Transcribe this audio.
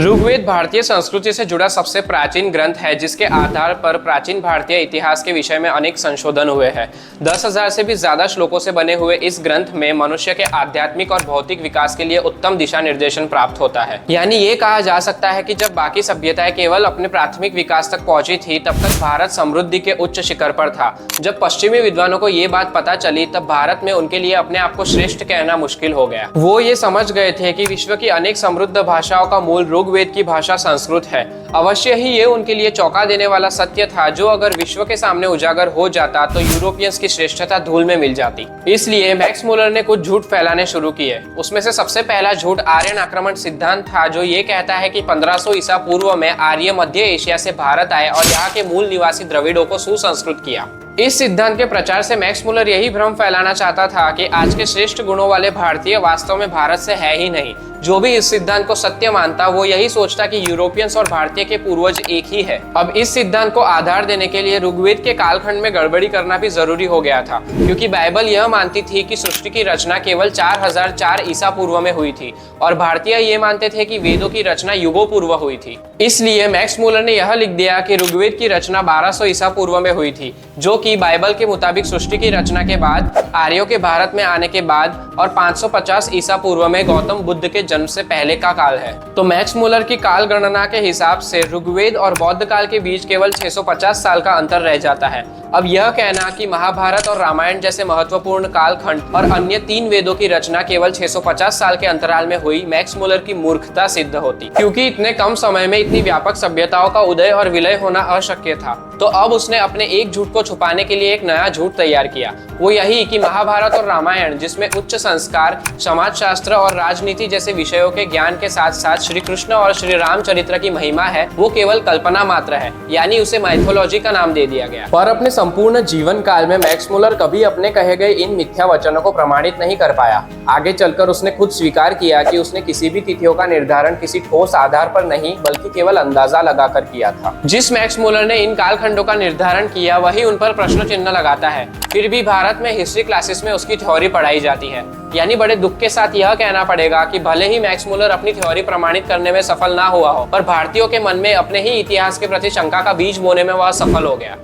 ऋग्वेद भारतीय संस्कृति से जुड़ा सबसे प्राचीन ग्रंथ है, जिसके आधार पर प्राचीन भारतीय इतिहास के विषय में अनेक संशोधन हुए हैं। 10,000 से भी ज्यादा श्लोकों से बने हुए इस ग्रंथ में मनुष्य के आध्यात्मिक और भौतिक विकास के लिए उत्तम दिशा निर्देशन प्राप्त होता है। यानी ये कहा जा सकता है कि जब बाकी सभ्यताएं केवल अपने प्राथमिक विकास तक पहुंची थी, तब तक भारत समृद्धि के उच्च शिखर पर था। जब पश्चिमी विद्वानों को ये बात पता चली, तब भारत में उनके लिए अपने आप को श्रेष्ठ कहना मुश्किल हो गया। वो ये समझ गए थे कि विश्व की अनेक समृद्ध भाषाओं का मूल ऋग्वेद की भाषा संस्कृत है। अवश्य ही ये उनके लिए चौंका देने वाला सत्य था, जो अगर विश्व के सामने उजागर हो जाता तो यूरोपियंस की श्रेष्ठता धूल में मिल जाती। इसलिए मैक्स मुलर ने कुछ झूठ फैलाने शुरू किए। उसमें से सबसे पहला झूठ आर्यन आक्रमण सिद्धांत था, जो ये कहता है कि 1500 ईसा पूर्व में आर्य मध्य एशिया से भारत आए और यहाँ के मूल निवासी द्रविड़ों को सुसंस्कृत किया। इस सिद्धांत के प्रचार से मैक्स मुलर यही भ्रम फैलाना चाहता था कि आज के श्रेष्ठ गुणों वाले भारतीय वास्तव में भारत से है ही नहीं। जो भी इस सिद्धांत को सत्य मानता, वो यही सोचता कि यूरोपियंस और भारतीय के पूर्वज एक ही है। अब इस सिद्धांत को आधार देने के लिए ऋग्वेद के कालखंड में गड़बड़ी करना भी जरूरी हो गया था, क्योंकि बाइबल यह मानती थी कि सृष्टि की रचना केवल 4004 ईसा पूर्व में हुई थी और भारतीय ये मानते थे कि वेदों की रचना युगों पूर्व हुई थी। इसलिए मैक्स मुलर ने यह लिख दिया कि ऋग्वेद की रचना 1200 ईसा पूर्व में हुई थी, जो कि बाइबल के मुताबिक सृष्टि की रचना के बाद, आर्यों के भारत में आने के बाद और 550 ईसा पूर्व में गौतम बुद्ध के जन्म से पहले का काल है। तो मैक्स मुलर की काल गणना के हिसाब से ऋग्वेद और बौद्ध काल के बीच केवल 650 साल का अंतर रह जाता है। अब यह कहना कि महाभारत और रामायण जैसे महत्वपूर्ण कालखंड और अन्य 3 वेदों की रचना केवल 650 साल के अंतराल में हुई, मैक्स मुलर की मूर्खता सिद्ध होती, क्योंकि इतने कम समय में इतनी व्यापक सभ्यताओं का उदय और विलय होना अशक्य था। तो अब उसने अपने एक झूठ को छुपाने के लिए एक नया झूठ तैयार किया, वो यही कि महाभारत और रामायण, जिसमें उच्च संस्कार, समाजशास्त्र और राजनीति जैसे विषयों के ज्ञान के साथ साथ श्री कृष्ण और श्री रामचरित्र की महिमा है, वो केवल कल्पना मात्र है, यानी उसे माइथोलॉजी का नाम दे दिया गया। पर अपने संपूर्ण जीवन काल में मैक्स मुलर कभी अपने कहे गए इन मिथ्या वचनों को प्रमाणित नहीं कर पाया। आगे चलकर उसने खुद स्वीकार किया कि उसने किसी भी तिथियों का निर्धारण किसी ठोस आधार पर नहीं, बल्कि केवल अंदाजा लगाकर किया था। जिस मैक्स मुलर ने इन कालखंडों का निर्धारण किया, वही उन पर प्रश्न चिन्ह लगाता है। फिर भी भारत में हिस्ट्री क्लासेस में उसकी थ्योरी पढ़ाई जाती है। यानी बड़े दुख के साथ यह कहना पड़ेगा कि भले ही मैक्स मुलर अपनी थ्योरी प्रमाणित करने में सफल ना हुआ हो, पर भारतीयों के मन में अपने ही इतिहास के प्रति शंका का बीज बोने में वह सफल हो गया।